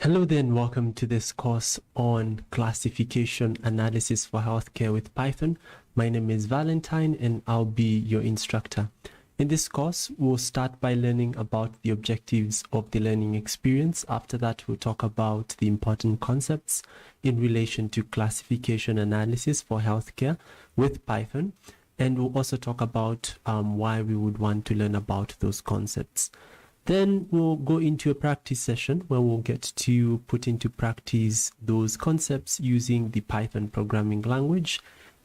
Hello there and welcome to this course on classification analysis for healthcare with Python. My name is Valentine and I'll be your instructor. In this course, we'll start by learning about the objectives of the learning experience. After that, we'll talk about the important concepts in relation to classification analysis for healthcare with Python. And we'll also talk about why we would want to learn about those concepts. Then we'll go into a practice session where we'll get to put into practice those concepts using the Python programming language,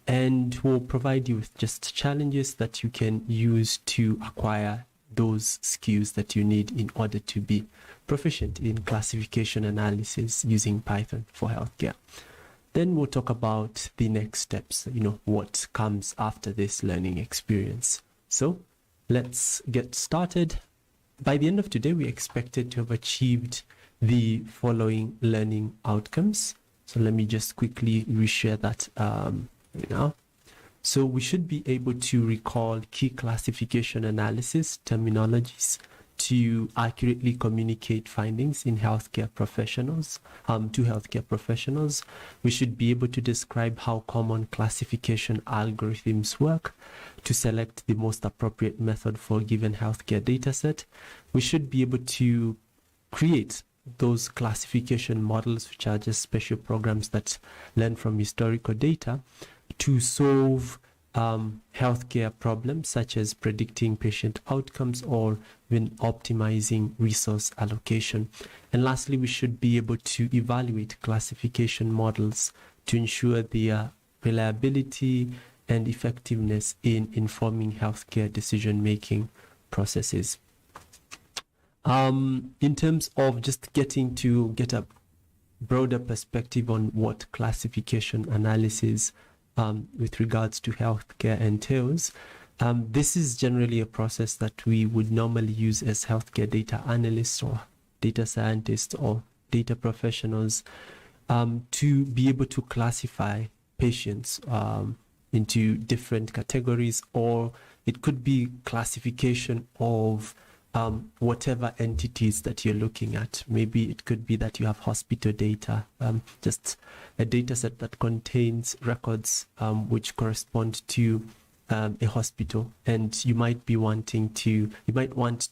and we'll provide you with just challenges that you can use to acquire those skills that you need in order to be proficient in classification analysis using Python for healthcare. Then we'll talk about the next steps, what comes after this learning experience. So let's get started. By the end of today, we expected to have achieved the following learning outcomes. So let me just quickly reshare that now. So we should be able to recall key classification analysis terminologies to accurately communicate findings in healthcare professionals, to healthcare professionals. We should be able to describe how common classification algorithms work to select the most appropriate method for a given healthcare dataset. We should be able to create those classification models, which are just special programs that learn from historical data to solve healthcare problems such as predicting patient outcomes or even optimizing resource allocation. And lastly, we should be able to evaluate classification models to ensure their reliability and effectiveness in informing healthcare decision-making processes. In terms of just get a broader perspective on what classification analysis with regards to healthcare entails, this is generally a process that we would normally use as healthcare data analysts or data scientists or data professionals to be able to classify patients into different categories, or it could be classification of whatever entities that you're looking at. Maybe it could be that you have hospital data, just a data set that contains records which correspond to a hospital, and you might want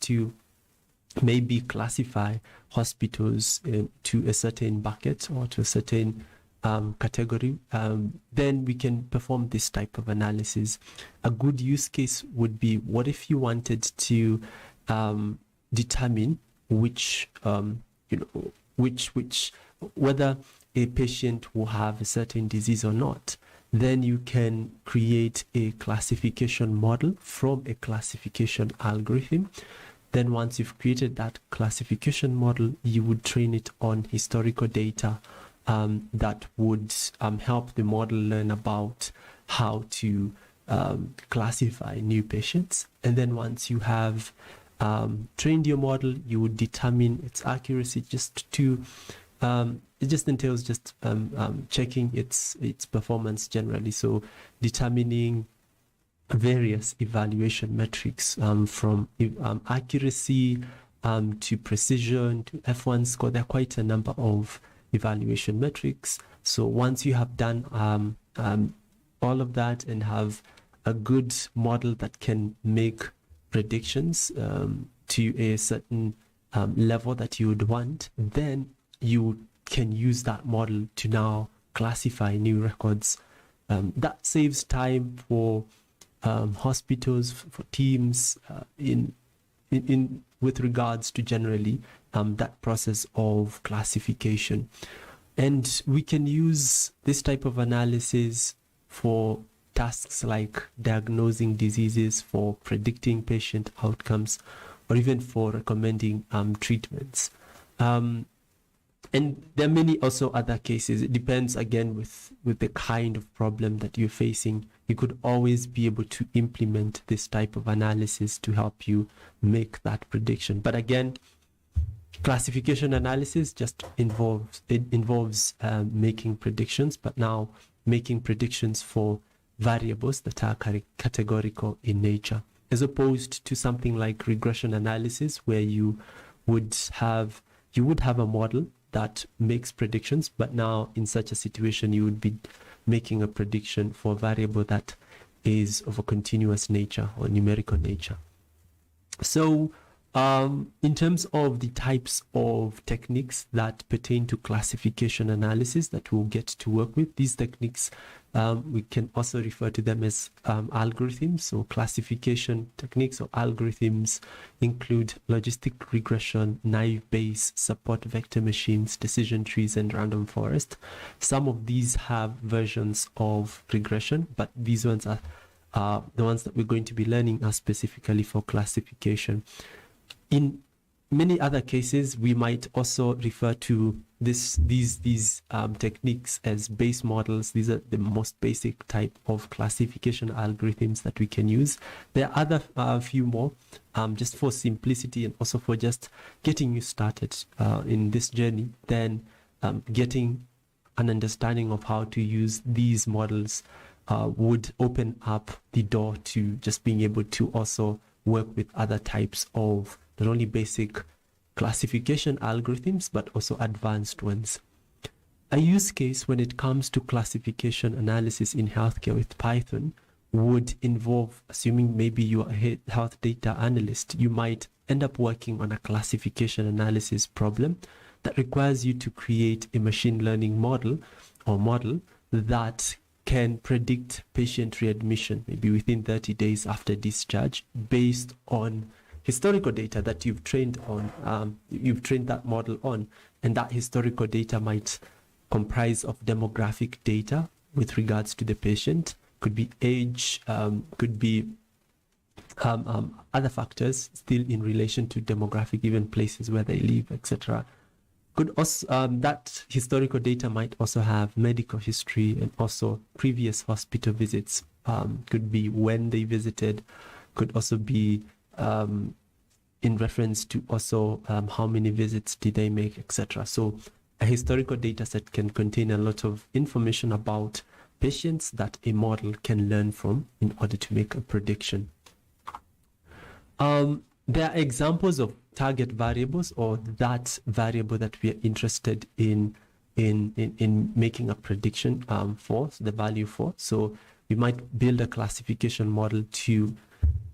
to maybe classify hospitals to a certain bucket or to a certain category. Then we can perform this type of analysis. A good use case would be, what if you wanted to determine whether a patient will have a certain disease or not. Then you can create a classification model from a classification algorithm. Then once you've created that classification model, you would train it on historical data that would help the model learn about how to classify new patients. And then once you have trained your model, you would determine its accuracy. It just entails checking its performance generally. So determining various evaluation metrics from accuracy to precision to F1 score. There are quite a number of evaluation metrics. So once you have done all of that and have a good model that can make predictions to a certain level that you would want, then you can use that model to now classify new records. That saves time for hospitals, for teams with regards to generally that process of classification. And we can use this type of analysis for tasks like diagnosing diseases, for predicting patient outcomes, or even for recommending treatments. And there are many also other cases. It depends again with the kind of problem that you're facing. You could always be able to implement this type of analysis to help you make that prediction. But again, classification analysis just involves making predictions, but now making predictions for variables that are categorical in nature, as opposed to something like regression analysis, where you would have a model that makes predictions, but now in such a situation, you would be making a prediction for a variable that is of a continuous nature or numerical nature. So in terms of the types of techniques that pertain to classification analysis that we'll get to work with, these techniques, we can also refer to them as algorithms. So classification techniques or algorithms include logistic regression, naive Bayes, support vector machines, decision trees, and random forest. Some of these have versions of regression, but these ones are the ones that we're going to be learning are specifically for classification. In many other cases, we might also refer to these techniques as Bayes models. These are the most basic type of classification algorithms that we can use. There are other few more, just for simplicity and also for just getting you started in this journey, then getting an understanding of how to use these models would open up the door to just being able to also work with other types of not only basic classification algorithms, but also advanced ones. A use case when it comes to classification analysis in healthcare with Python would involve, assuming maybe you're a health data analyst, you might end up working on a classification analysis problem that requires you to create a machine learning model that can predict patient readmission maybe within 30 days after discharge based on historical data that you've trained on, you've trained that model on, and that historical data might comprise of demographic data with regards to the patient, could be age, could be other factors still in relation to demographic, even places where they live, etc. Could also that historical data might also have medical history and also previous hospital visits. Could be when they visited, could also be in reference to also how many visits did they make, etc. So a historical data set can contain a lot of information about patients that a model can learn from in order to make a prediction. There are examples of target variables, or that variable that we are interested in making a prediction for, the value for. So we might build a classification model to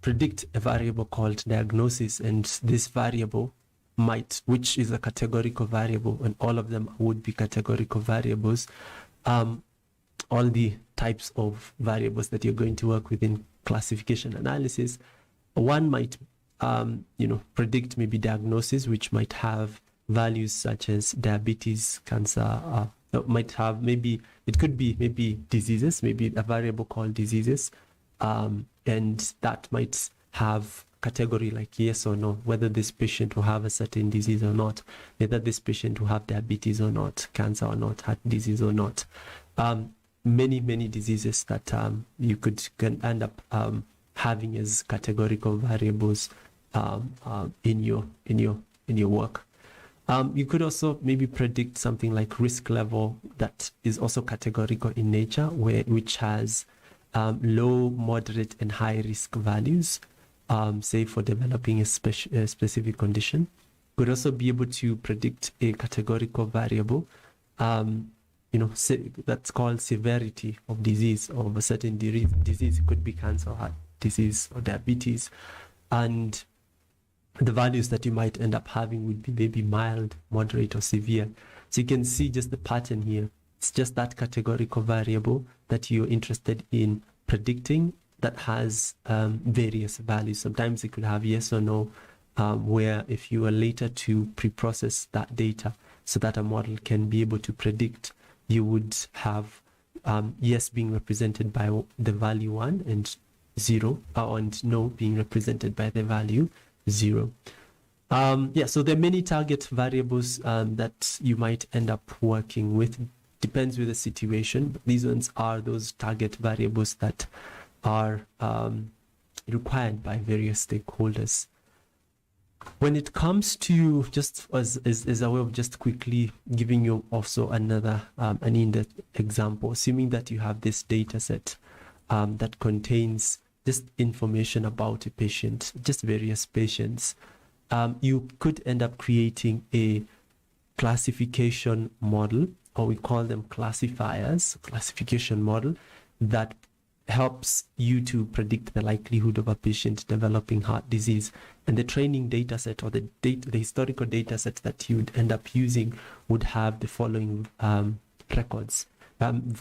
predict a variable called diagnosis, and this variable which is a categorical variable, and all of them would be categorical variables. All the types of variables that you're going to work with in classification analysis, one might predict maybe diagnosis, which might have values such as diabetes, cancer, might have it could be maybe diseases, maybe a variable called diseases, and that might have category like yes or no, whether this patient will have a certain disease or not, whether this patient will have diabetes or not, cancer or not, heart disease or not. Many diseases that you can end up having as categorical variables in your work. You could also maybe predict something like risk level that is also categorical in nature, which has low, moderate, and high risk values, say for developing a specific condition. Could also be able to predict a categorical variable, that's called severity of disease, of a certain disease. It could be cancer, heart disease, or diabetes, and the values that you might end up having would be maybe mild, moderate, or severe. So you can see just the pattern here. It's just that categorical variable that you're interested in predicting that has various values. Sometimes it could have yes or no, where if you are later to pre-process that data so that a model can be able to predict, you would have yes being represented by the value 1 and 0, and no being represented by the value 0. So there are many target variables that you might end up working with. Depends with the situation, but these ones are those target variables that are required by various stakeholders. When it comes to, just as a way of just quickly giving you also another an in-depth example, assuming that you have this data set that contains just information about a patient, just various patients, you could end up creating a classification model, or we call them classifiers, classification model, that helps you to predict the likelihood of a patient developing heart disease. And the training data set, or the historical data set that you would end up using, would have the following records,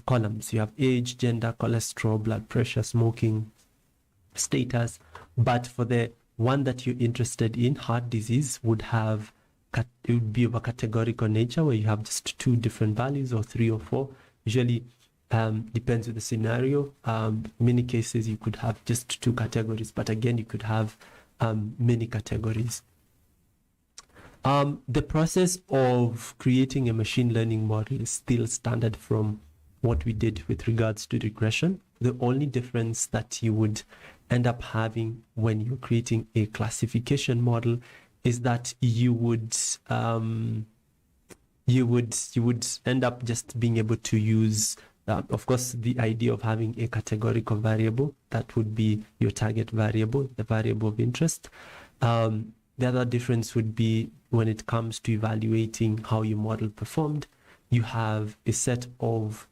columns. You have age, gender, cholesterol, blood pressure, smoking status. But for the one that you're interested in, heart disease, would have, it would be of a categorical nature, where you have just 2 different values, or 3 or 4. Usually depends on the scenario. Many cases you could have just 2 categories, but again you could have many categories. The process of creating a machine learning model is still standard from what we did with regards to regression. The only difference that you would end up having when you're creating a classification model is that you would end up just being able to use, of course, the idea of having a categorical variable that would be your target variable, the variable of interest. The other difference would be when it comes to evaluating how your model performed, you have a set of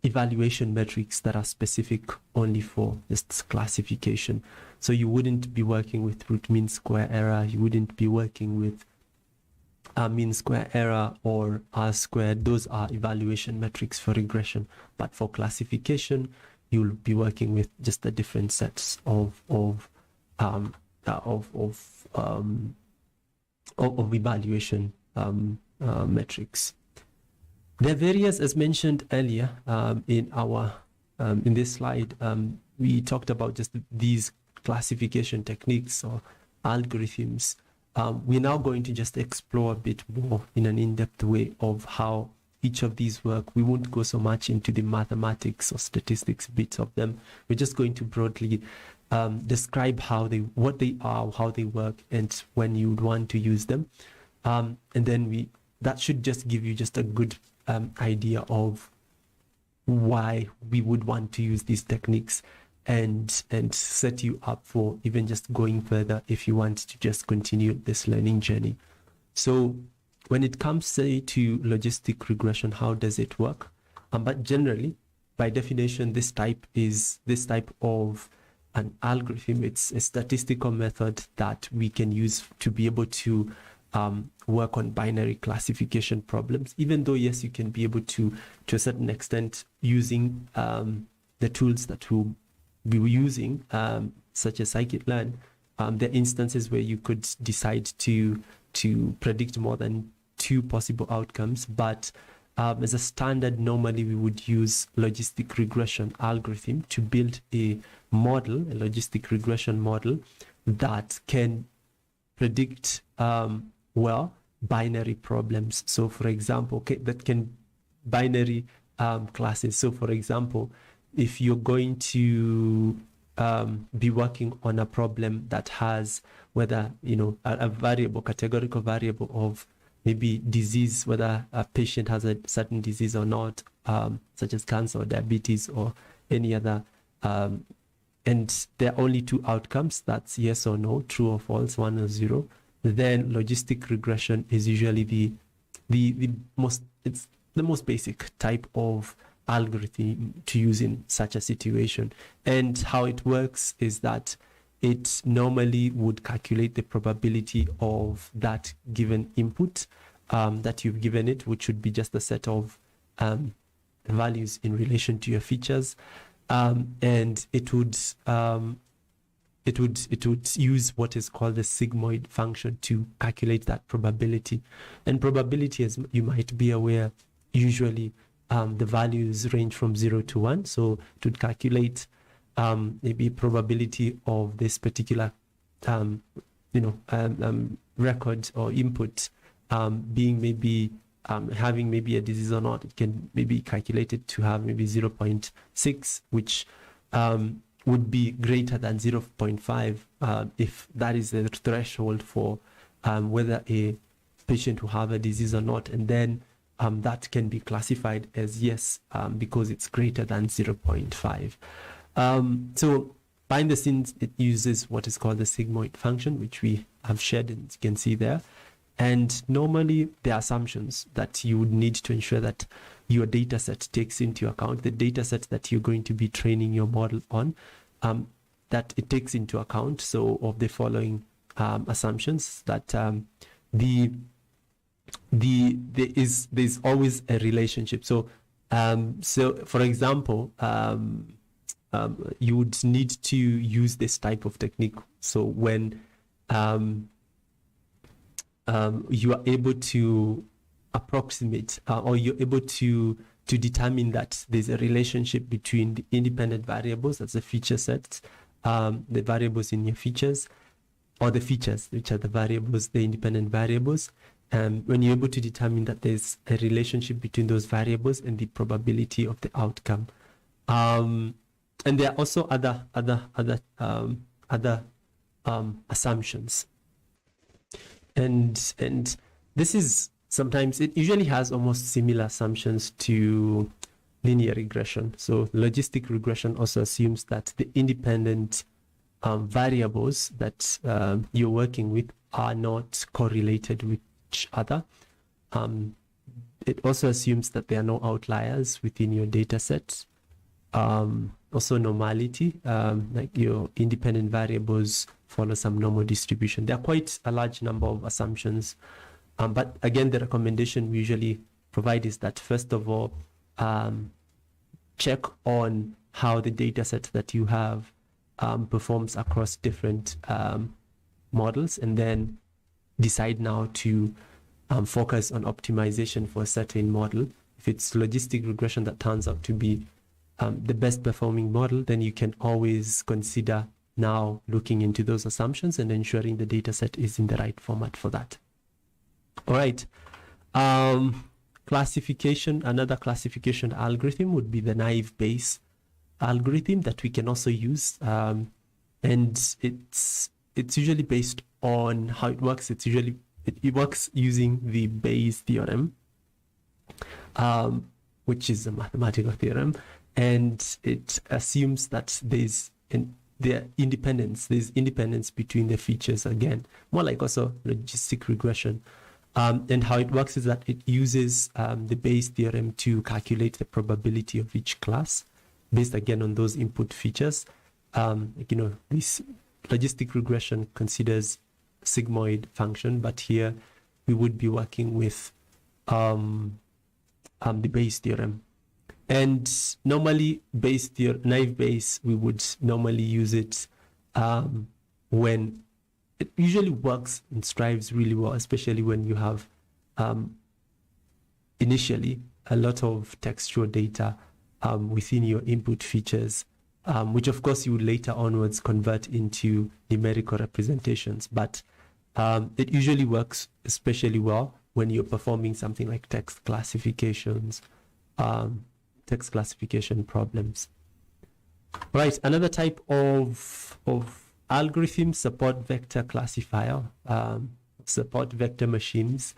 evaluation metrics that are specific only for this classification. So you wouldn't be working with root mean square error, you wouldn't be working with mean square error or R squared. Those are evaluation metrics for regression. But for classification, you'll be working with just the different sets of evaluation metrics. There are various, as mentioned earlier in this slide, we talked about just these classification techniques or algorithms. We're now going to just explore a bit more in an in-depth way of how each of these work. We won't go so much into the mathematics or statistics bits of them. We're just going to broadly describe what they are, how they work, and when you would want to use them. And then that should just give you just a good idea of why we would want to use these techniques, and set you up for even just going further if you want to just continue this learning journey. So when it comes, say, to logistic regression, how does it work? But generally, by definition, this type of an algorithm, it's a statistical method that we can use to be able to work on binary classification problems, even though, yes, you can be able to a certain extent, using the tools that we were using, such as scikit-learn. There are instances where you could decide to predict more than 2 possible outcomes, but as a standard, normally we would use logistic regression algorithm to build a logistic regression model that can predict binary problems. So for example, that can binary classes. So for example, if you're going to be working on a problem that has whether, a categorical variable of maybe disease, whether a patient has a certain disease or not, such as cancer or diabetes or any other, and there are only 2 outcomes, that's yes or no, true or false, 1 or 0, then logistic regression is usually the most basic type of algorithm to use in such a situation. And how it works is that it normally would calculate the probability of that given input that you've given it, which would be just a set of values in relation to your features, and it would use what is called the sigmoid function to calculate that probability. And probability, as you might be aware, usually the values range from 0 to 1. So it would calculate maybe probability of this particular record or input being maybe having maybe a disease or not. It can maybe calculated to have maybe 0.6, which would be greater than 0.5 if that is the threshold for whether a patient will have a disease or not. And then that can be classified as yes, because it's greater than 0.5. So behind the scenes, it uses what is called the sigmoid function, which we have shared, and you can see there. And normally the assumptions that you would need to ensure that your data set takes into account, the data set that you're going to be training your model on, that it takes into account, so of the following assumptions, that there's always a relationship. So for example, you would need to use this type of technique. So when you are able to approximate or you're able to determine that there's a relationship between the independent variables, that's the feature sets, the variables in your features, or the features, which are the variables, the independent variables. When you're able to determine that there's a relationship between those variables and the probability of the outcome. And there are also other assumptions. And this is sometimes, it usually has almost similar assumptions to linear regression. So logistic regression also assumes that the independent variables that you're working with are not correlated with each other. It also assumes that there are no outliers within your data set. Also normality, like your independent variables follow some normal distribution. There are quite a large number of assumptions. But again, the recommendation we usually provide is that, first of all, check on how the data set that you have performs across different models, and then decide now to focus on optimization for a certain model. If it's logistic regression that turns out to be the best performing model, then you can always consider now looking into those assumptions and ensuring the data set is in the right format for that. All right. Classification, another classification algorithm would be the naive Bayes algorithm that we can also use. And it's usually based on how it works. It works using the Bayes theorem, which is a mathematical theorem, and it assumes that there's independence between the features, again, more like also logistic regression. And how it works is that it uses the Bayes theorem to calculate the probability of each class based again on those input features. This logistic regression considers sigmoid function, but here we would be working with the Bayes theorem. And normally naive Bayes, we would normally use it when it usually works and strives really well, especially when you have initially a lot of textual data within your input features, which of course you would later onwards convert into numerical representations. But it usually works especially well when you're performing something like text classification problems. Right, another type of algorithm, support vector classifier, support vector machines.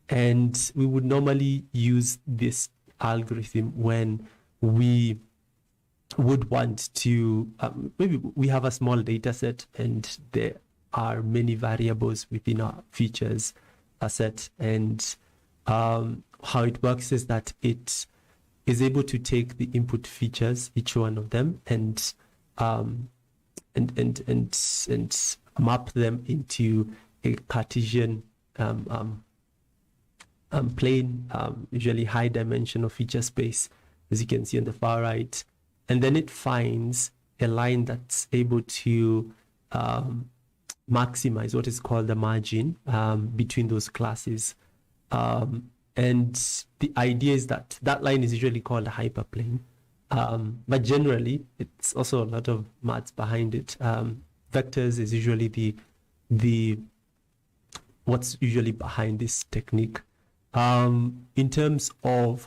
And we would normally use this algorithm when we would want to, maybe we have a small data set and there are many variables within our features set. And how it works is that it is able to take the input features, each one of them, and map them into a Cartesian plane, usually high dimensional feature space, as you can see on the far right. And then it finds a line that's able to maximize what is called the margin between those classes. And the idea is that that line is usually called a hyperplane. But generally, it's also a lot of maths behind it. Vectors is usually what's usually behind this technique. In terms of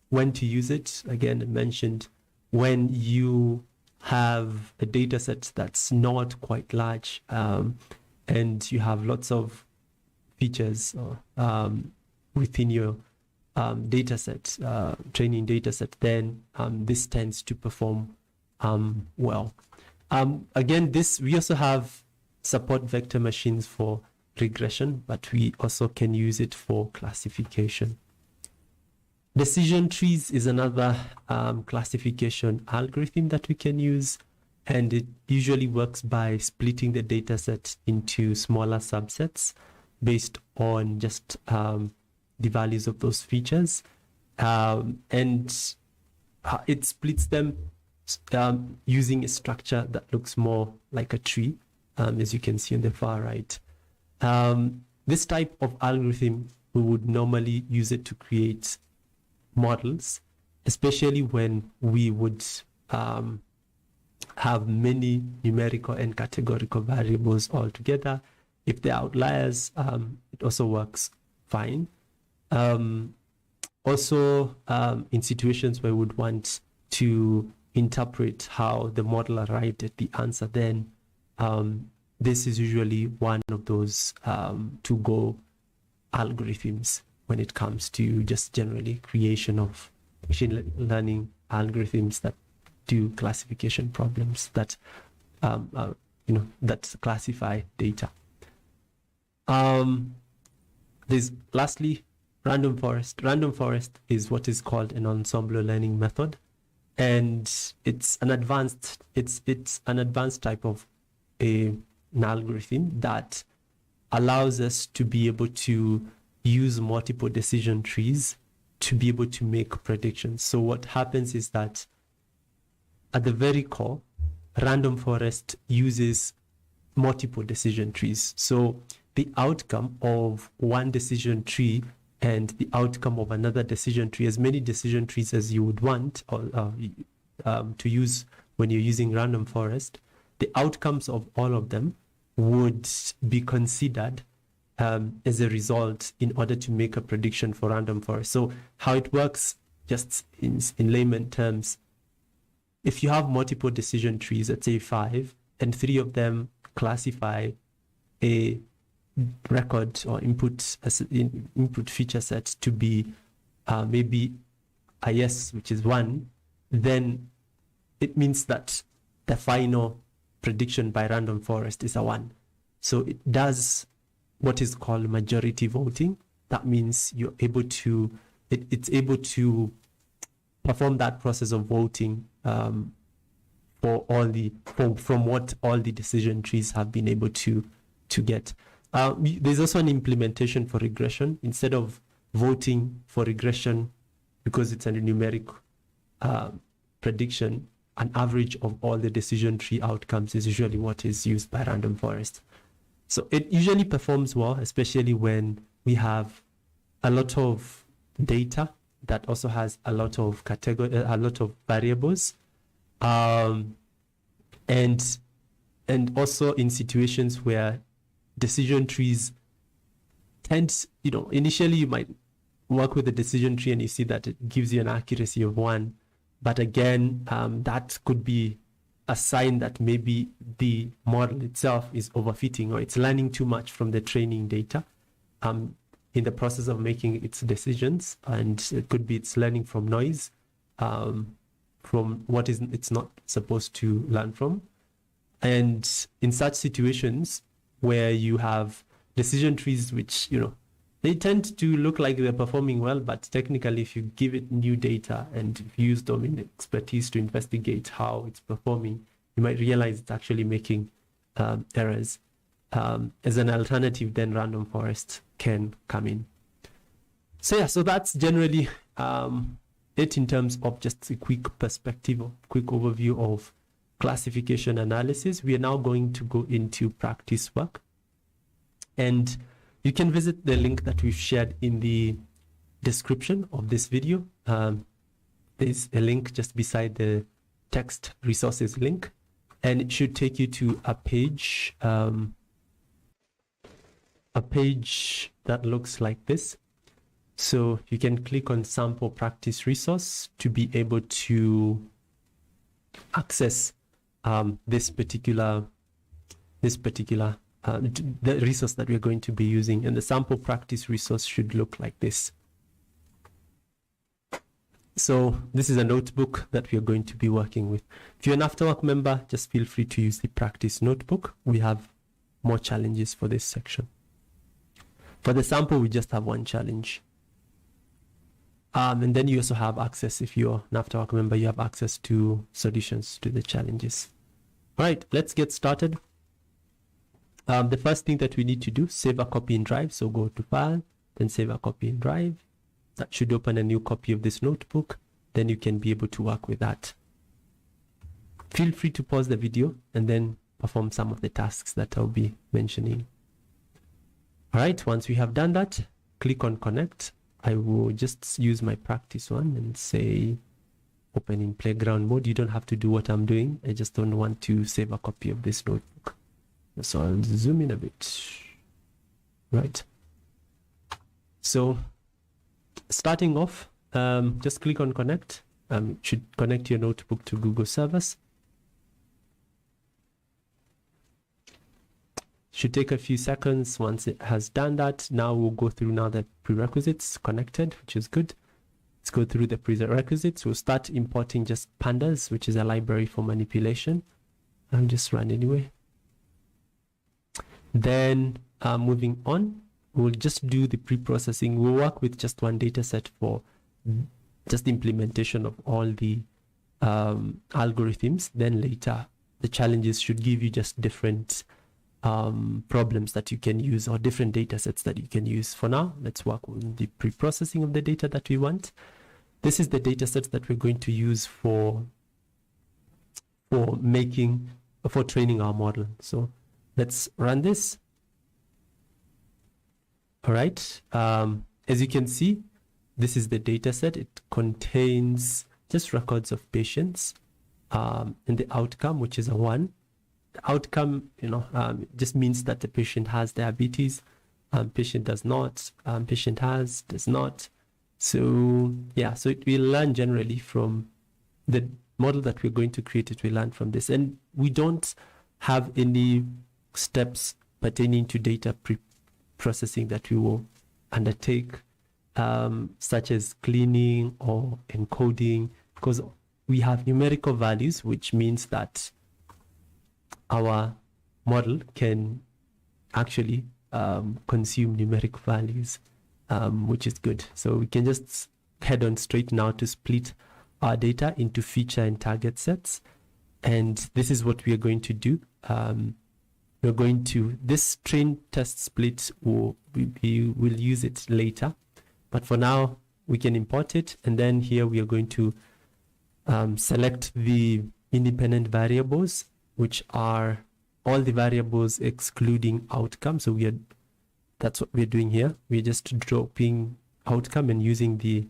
when to use it, again, I mentioned when you have a data set that's not quite large and you have lots of features within your data set, training data set, then this tends to perform well. Again, we also have support vector machines for regression, but we also can use it for classification. Decision trees is another classification algorithm that we can use, and it usually works by splitting the data set into smaller subsets based on just the values of those features. And it splits them using a structure that looks more like a tree, as you can see on the far right. This type of algorithm, we would normally use it to create models, especially when we would have many numerical and categorical variables all together. If they're outliers, it also works fine. Also, in situations where we would want to interpret how the model arrived at the answer, then this is usually one of those to-go algorithms when it comes to just generally creation of machine learning algorithms that do classification problems that that classify data. There's lastly random forest. Random forest is what is called an ensemble learning method, and it's an advanced type of an algorithm that allows us to be able to use multiple decision trees to be able to make predictions. So what happens is that at the very core, random forest uses multiple decision trees. So the outcome of one decision tree and the outcome of another decision tree, as many decision trees as you would want to use when you're using random forest, the outcomes of all of them would be considered as a result in order to make a prediction for random forest. So how it works, just in layman terms, if you have multiple decision trees, let's say 5, and 3 of them classify a record or input feature set to be maybe a yes, which is 1, then it means that the final prediction by random forest is a 1. So it does what is called majority voting. That means you're able to, it's able to perform that process of voting for all the from what all the decision trees have been able to get. There's also an implementation for regression. Instead of voting for regression, because it's a numeric prediction, an average of all the decision tree outcomes is usually what is used by random forest. So it usually performs well, especially when we have a lot of data that also has a lot of variables, and also in situations where decision trees tend, initially you might work with a decision tree and you see that it gives you an accuracy of 1, but again, that could be a sign that maybe the model itself is overfitting, or it's learning too much from the training data in the process of making its decisions, and it could be it's learning from noise, from what it's not supposed to learn from. And in such situations where you have decision trees which, they tend to look like they're performing well, but technically if you give it new data and use domain expertise to investigate how it's performing, you might realize it's actually making errors. As an alternative, then random forest can come in. So so that's generally it in terms of just a quick perspective, or quick overview of classification analysis. We are now going to go into practice work, and you can visit the link that we've shared in the description of this video. There's a link just beside the text resources link, and it should take you to a page that looks like this. So you can click on sample practice resource to be able to access this particular the resource that we're going to be using, and the sample practice resource should look like this. So this is a notebook that we are going to be working with. If you're an Afterwork member, just feel free to use the practice notebook. We have more challenges for this section. For the sample, we just have one challenge. And then you also have access, if you're an Afterwork member, you have access to solutions to the challenges. All right, let's get started. The first thing that we need to do, save a copy in Drive. So go to File, then save a copy in Drive. That should open a new copy of this notebook. Then you can be able to work with that. Feel free to pause the video and then perform some of the tasks that I'll be mentioning. All right, once we have done that, click on Connect. I will just use my practice one and say open in playground mode. You don't have to do what I'm doing. I just don't want to save a copy of this notebook. So I'll zoom in a bit. Right. So starting off, just click on Connect. Should connect your notebook to Google Servers. Should take a few seconds. Once it has done that, now we'll go through now the prerequisites connected, which is good. Let's go through the prerequisites. We'll start importing just pandas, which is a library for manipulation. I'll just run anyway. Then moving on, we'll just do the pre-processing. We'll work with just one data set for just implementation of all the algorithms. Then later, the challenges should give you just different problems that you can use, or different data sets that you can use. For now, let's work on the pre-processing of the data that we want. This is the data sets that we're going to use for training our model. So let's run this. All right. As you can see, this is the data set. It contains just records of patients and the outcome, which is a 1. The outcome, just means that the patient has diabetes, patient does not, patient has, does not. So yeah, so it will learn generally from the model that we're going to create. It will learn from this, and we don't have any steps pertaining to data pre-processing that we will undertake, such as cleaning or encoding, because we have numerical values, which means that our model can actually consume numeric values, which is good. So we can just head on straight now to split our data into feature and target sets. And this is what we are going to do. This train test split, we'll use it later. But for now, we can import it. And then here we are going to select the independent variables, which are all the variables excluding outcome. So that's what we're doing here. We're just dropping outcome and using the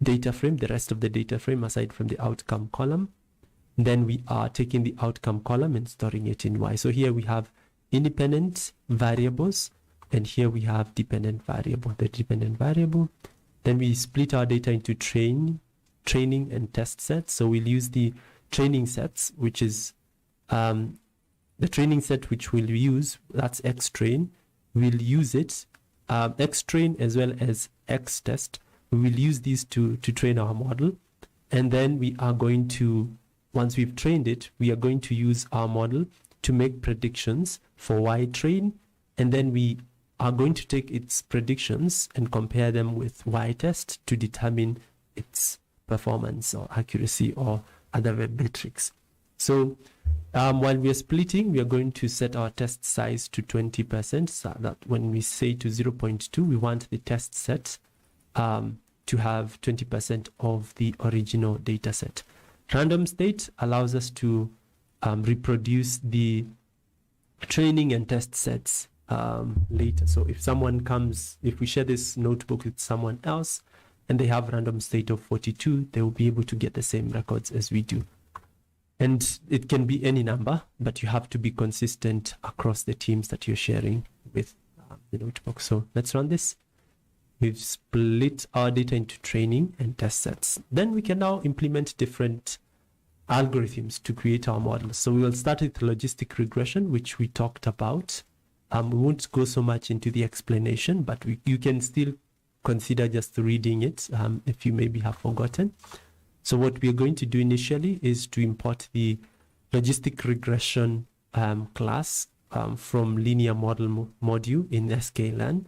data frame, the rest of the data frame aside from the outcome column. Then we are taking the outcome column and storing it in Y. So here we have independent variables, and here we have dependent variable, the dependent variable. Then we split our data into training and test sets. So we'll use the training sets, which is the training set which we'll use, that's xtrain. We'll use it, xtrain as well as xtest. We will use these to train our model. And then we are going to, once we've trained it, we are going to use our model to make predictions for ytrain. And then we are going to take its predictions and compare them with ytest to determine its performance or accuracy or other web metrics. So while we are splitting, we are going to set our test size to 20%, so that when we say to 0.2, we want the test set to have 20% of the original data set. Random state allows us to reproduce the training and test sets later. So if we share this notebook with someone else and they have random state of 42, they will be able to get the same records as we do. And it can be any number, but you have to be consistent across the teams that you're sharing with the notebook. So let's run this. We've split our data into training and test sets. Then we can now implement different algorithms to create our models. So we will start with logistic regression, which we talked about. We won't go so much into the explanation, but you can still consider just reading it if you maybe have forgotten. So what we are going to do initially is to import the logistic regression class from linear model module in sklearn,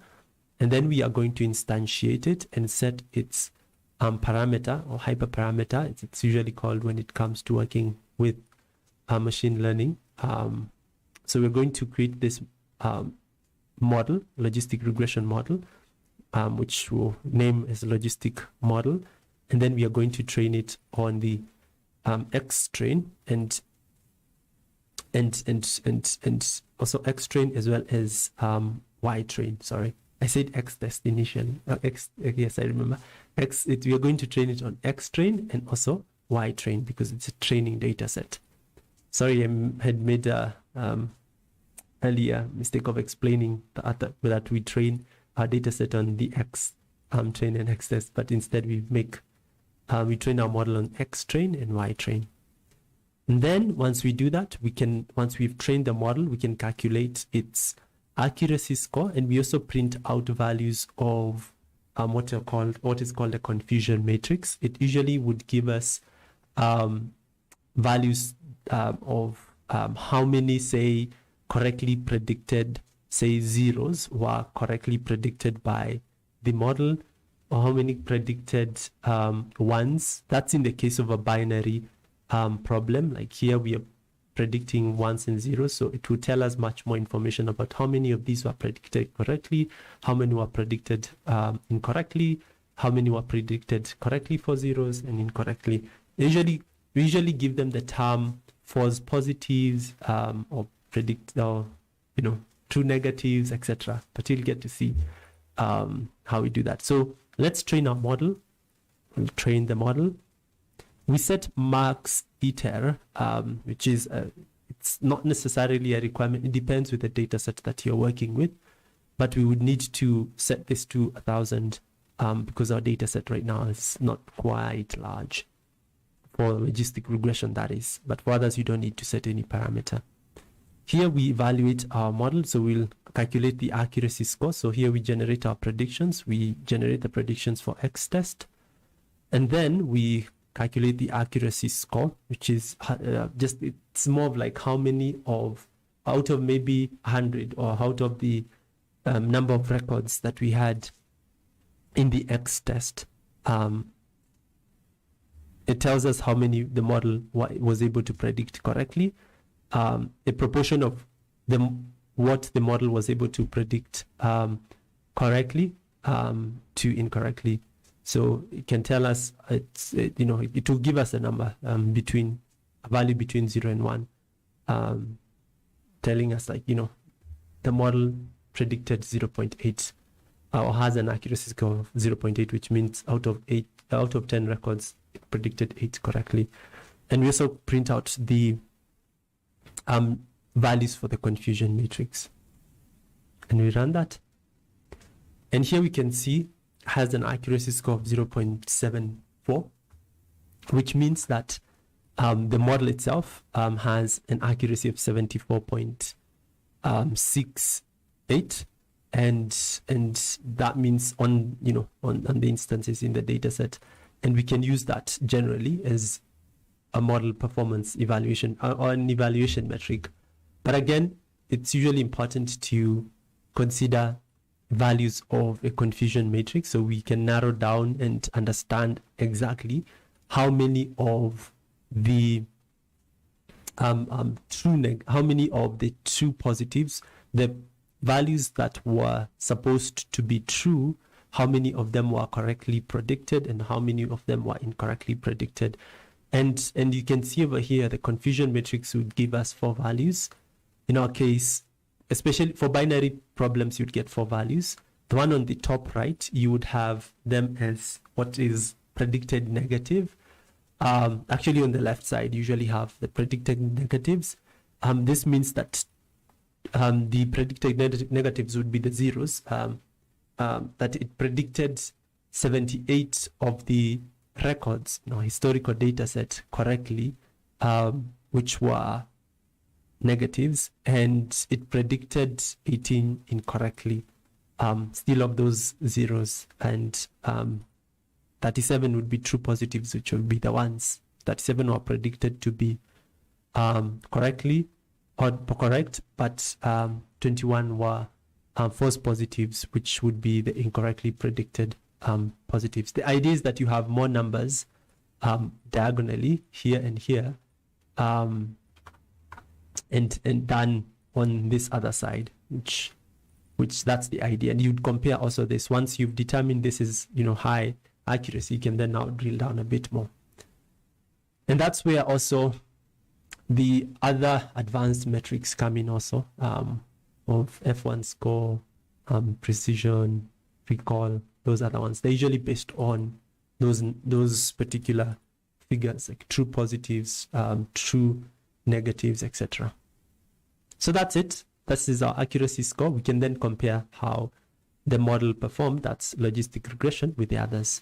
and then we are going to instantiate it and set its parameter or hyperparameter. It's usually called when it comes to working with machine learning. So we're going to create this model, logistic regression model, which we'll name as logistic model, and then we are going to train it on the X train and also X train as well as Y train. Sorry, I said X test initially. Yes, I remember. We are going to train it on X train and also Y train because it's a training data set. Sorry, I had made a earlier mistake of explaining that we train our data set on the X train and X test, but instead we train our model on X train and Y train. And then once we do that, once we've trained the model, we can calculate its accuracy score, and we also print out values of what is called a confusion matrix. It usually would give us values of how many, say, correctly predicted, say, zeros were correctly predicted by the model, or how many predicted ones. That's in the case of a binary problem. Like here we are predicting ones and zeros, so it will tell us much more information about how many of these were predicted correctly, how many were predicted incorrectly, how many were predicted correctly for zeros and incorrectly. We usually give them the term false positives or predict, or true negatives, etc. But you'll get to see how we do that. So let's train our model. We'll train the model. We set max iter, which is it's not necessarily a requirement. It depends with the data set that you're working with, but we would need to set this to 1,000 because our data set right now is not quite large for logistic regression, that is. But for others, you don't need to set any parameter. Here we evaluate our model, so we'll calculate the accuracy score. So here we generate our predictions. We generate the predictions for X test, and then we calculate the accuracy score, which is it's more of like how many out of maybe 100 or out of the number of records that we had in the X test. It tells us how many the model was able to predict correctly, a proportion of what the model was able to predict correctly to incorrectly. So it can tell us it will give us a number a value between 0 and 1, telling us the model predicted 0.8 or has an accuracy score of 0.8, which means out of 10 records it predicted 8 correctly. And we also print out the values for the confusion matrix, and we run that, and here we can see has an accuracy score of 0.74, which means that the model itself has an accuracy of 74.68, and that means on the instances in the data set, and we can use that generally as a model performance evaluation or an evaluation metric. But again, it's usually important to consider values of a confusion matrix so we can narrow down and understand exactly how many of the true positives, the values that were supposed to be true, how many of them were correctly predicted and how many of them were incorrectly predicted. And you can see over here the confusion matrix would give us 4 values. In our case, especially for binary problems, you'd get 4 values. The one on the top right, you would have them as what is predicted negative. Actually, on the left side, you usually have the predicted negatives. This means that the predicted negatives would be the zeros, that it predicted 78 of the records, historical data set correctly, which were negatives, and it predicted 18 incorrectly, still of those zeros, and 37 would be true positives, which would be the ones 37 were predicted to be correctly, correct, but 21 were false positives, which would be the incorrectly predicted positives. The idea is that you have more numbers diagonally here and here, and done on this other side, which that's the idea. And you'd compare also this. Once you've determined this is, high accuracy, you can then now drill down a bit more. And that's where also the other advanced metrics come in also, of F1 score, precision, recall, those other ones. They're usually based on those particular figures, like true positives, true negatives, etc. So that's it. This is our accuracy score. We can then compare how the model performed, that's logistic regression, with the others.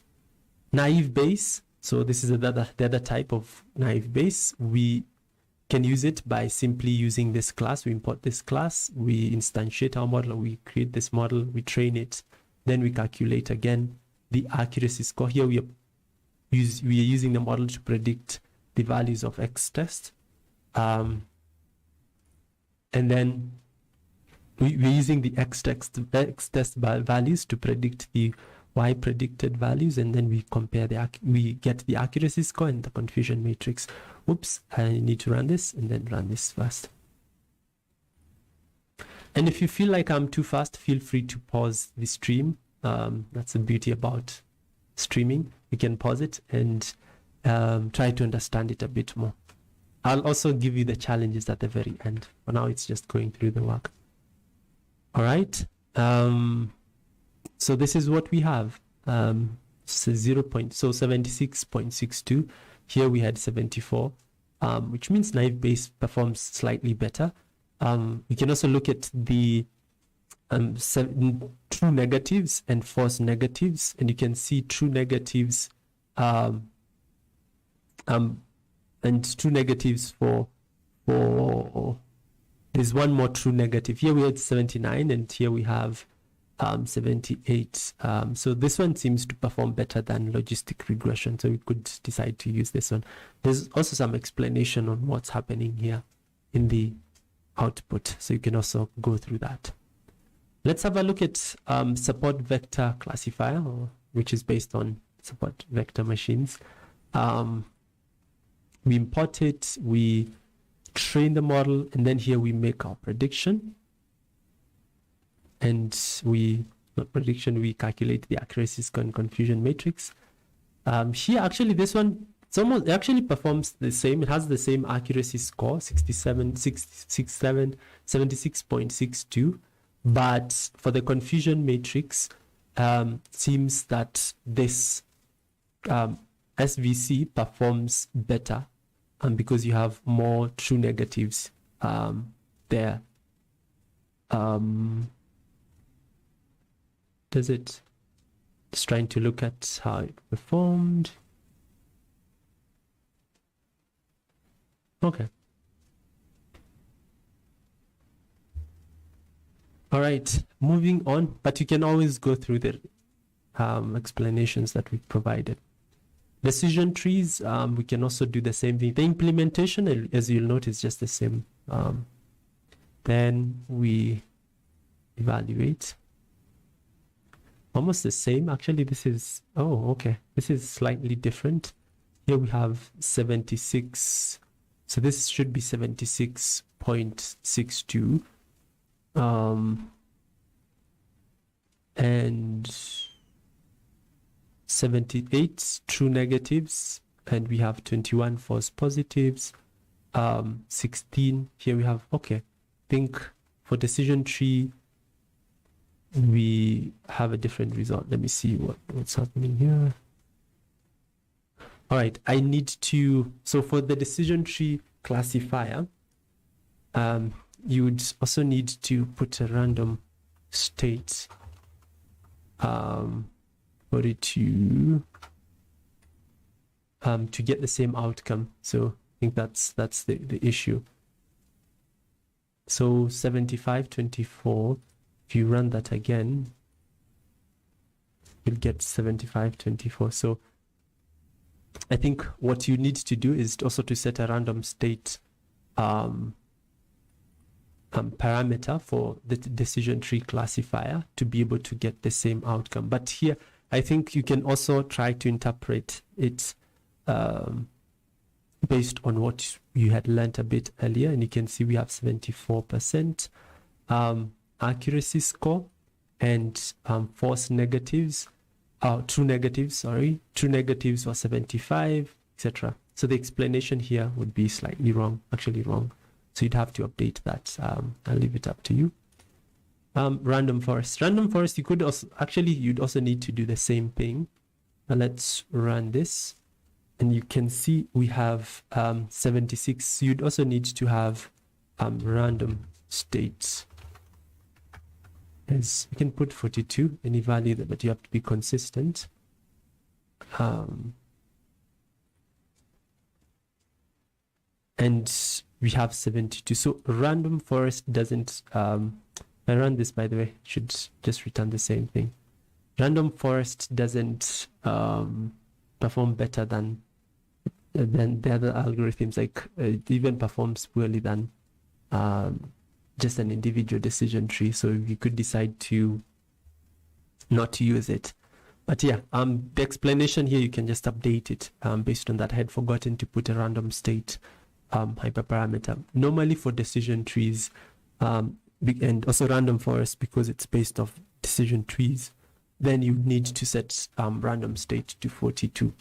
Naive Bayes. So this is the other type of naive Bayes. We can use it by simply using this class. We import this class, we instantiate our model, we create this model, we train it, then we calculate again the accuracy score. Here we are using the model to predict the values of X test. And then we're using the X test values to predict the Y predicted values, and then we compare we get the accuracy score and the confusion matrix. Oops, I need to run this and then run this first. And if you feel like I'm too fast, feel free to pause the stream. That's the beauty about streaming. You can pause it and try to understand it a bit more. I'll also give you the challenges at the very end. For now, it's just going through the work. All right. So this is what we have. So 76.62. Here we had 74, which means naive Bayes performs slightly better. We can also look at the true negatives and false negatives, and you can see true negatives and true negatives for there's one more true negative. Here we had 79, and here we have 78. So this one seems to perform better than logistic regression, so we could decide to use this one. There's also some explanation on what's happening here in the output, so you can also go through that. Let's have a look at support vector classifier, which is based on support vector machines. We import it, we train the model, and then here we make our prediction. And we calculate the accuracy score and confusion matrix. Here, actually, this one, it actually performs the same. It has the same accuracy score, 76.62. But for the confusion matrix, seems that this SVC performs better because you have more true negatives there. Does it? Just trying to look at how it performed. Okay. All right, moving on, but you can always go through the explanations that we provided. Decision trees, we can also do the same thing. The implementation, as you'll note, is just the same. Then we evaluate. Almost the same. Actually, this is, okay. This is slightly different. Here we have 76. So this should be 76.62. And 78 true negatives, and we have 21 false positives. 16 here we have, okay, I think for decision tree we have a different result. Let me see what's happening here. All right, I need to, so for the decision tree classifier, you would also need to put a random state for it to get the same outcome. So I think that's the issue. So 75.24, if you run that again, you'll get 75.24. So I think what you need to do is also to set a random state parameter for the decision tree classifier to be able to get the same outcome. But here, I think you can also try to interpret it based on what you had learned a bit earlier. And you can see we have 74% accuracy score, and false negatives, true negatives were 75, etc. So the explanation here would be slightly wrong, actually wrong. So you'd have to update that. I'll leave it up to you. Random forest. Random forest, you could also, actually, you'd also need to do the same thing. Let's run this. And you can see we have 76. You'd also need to have random states. As you can put 42, any value, but you have to be consistent. And we have 72. So random forest doesn't, I run this, by the way, should just return the same thing. Random forest doesn't perform better than the other algorithms. Like it even performs poorly than just an individual decision tree. So you could decide to not to use it. But yeah, the explanation here, you can just update it based on that. I had forgotten to put a random state hyperparameter. Normally for decision trees, and also random forest, because it's based off decision trees, then you need to set random state to 42.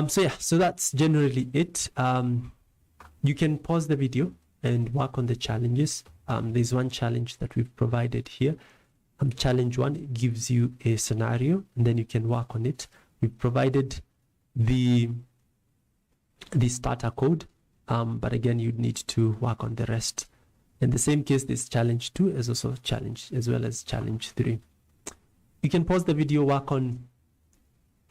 So yeah, so that's generally it. You can pause the video and work on the challenges. There's one challenge that we've provided here. Challenge 1 gives you a scenario, and then you can work on it. We've provided the starter code, but again, you'd need to work on the rest. In the same case, this challenge 2 is also a challenge, as well as challenge 3. You can pause the video, work on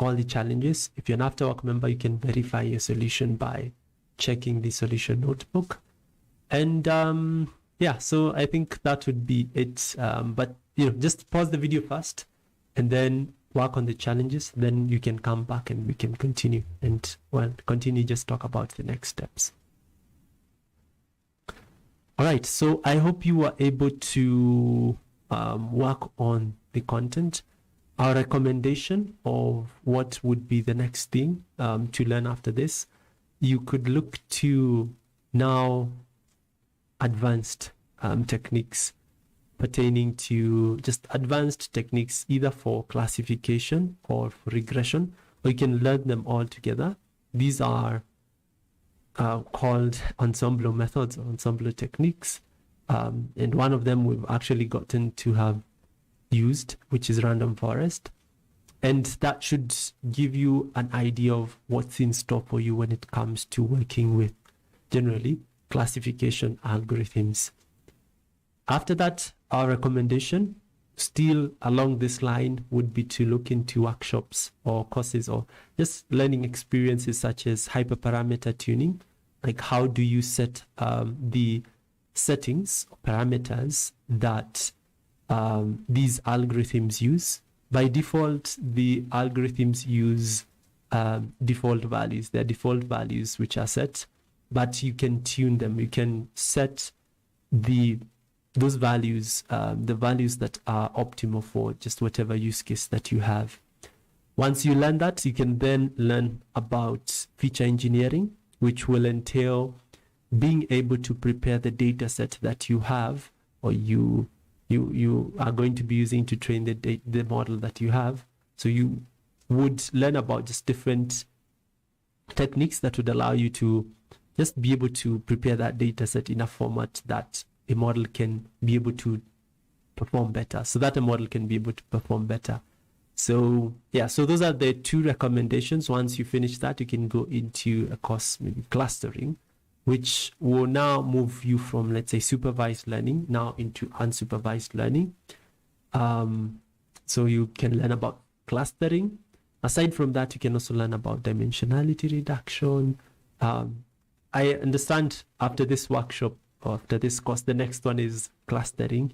all the challenges. If you're an Afterwork member, you can verify your solution by checking the solution notebook. And yeah, so I think that would be it. But just pause the video first, and then work on the challenges. Then you can come back and we can continue and just talk about the next steps. All right, so I hope you were able to work on the content. Our recommendation of what would be the next thing to learn after this, you could look to now advanced techniques pertaining to just advanced techniques, either for classification or for regression, or you can learn them all together. These are called ensemble methods or ensemble techniques. And one of them we've actually gotten to have used, which is random forest. And that should give you an idea of what's in store for you when it comes to working with generally classification algorithms. After that, our recommendation still along this line would be to look into workshops or courses or just learning experiences such as hyperparameter tuning. Like, how do you set the settings or parameters that these algorithms use? By default, the algorithms use default values. They're default values which are set, but you can tune them. You can set those values, the values that are optimal for just whatever use case that you have. Once you learn that, you can then learn about feature engineering, which will entail being able to prepare the data set that you have, or you are going to be using to train the model that you have. So you would learn about just different techniques that would allow you to just be able to prepare that data set in a format that a model can be able to perform better, so that a model can be able to perform better. So yeah, so those are the two recommendations. Once you finish that, you can go into a course, maybe clustering, which will now move you from, let's say, supervised learning now into unsupervised learning. So you can learn about clustering. Aside from that, you can also learn about dimensionality reduction. I understand after this workshop, or after this course, the next one is clustering.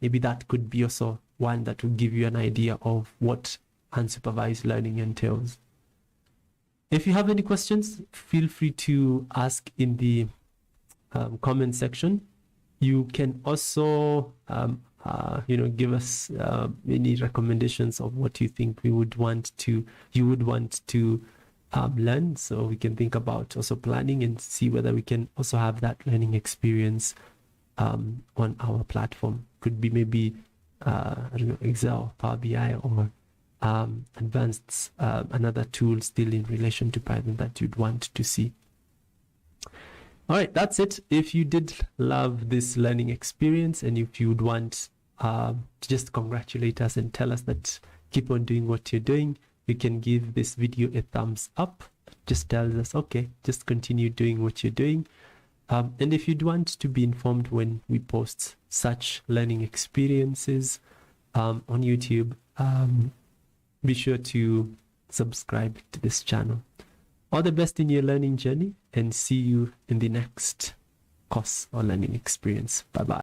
Maybe that could be also one that will give you an idea of what unsupervised learning entails. If you have any questions, feel free to ask in the comment section. You can also give us any recommendations of what you think you would want to learn, so we can think about also planning and see whether we can also have that learning experience on our platform. Could be maybe Excel, Power BI, or advanced another tool still in relation to Python that you'd want to see. All right, that's it. If you did love this learning experience, and if you'd want to just congratulate us and tell us that keep on doing what you're doing, you can give this video a thumbs up. Just tells us, okay, just continue doing what you're doing. And if you'd want to be informed when we post such learning experiences on YouTube, be sure to subscribe to this channel. All the best in your learning journey, and see you in the next course or learning experience. Bye-bye.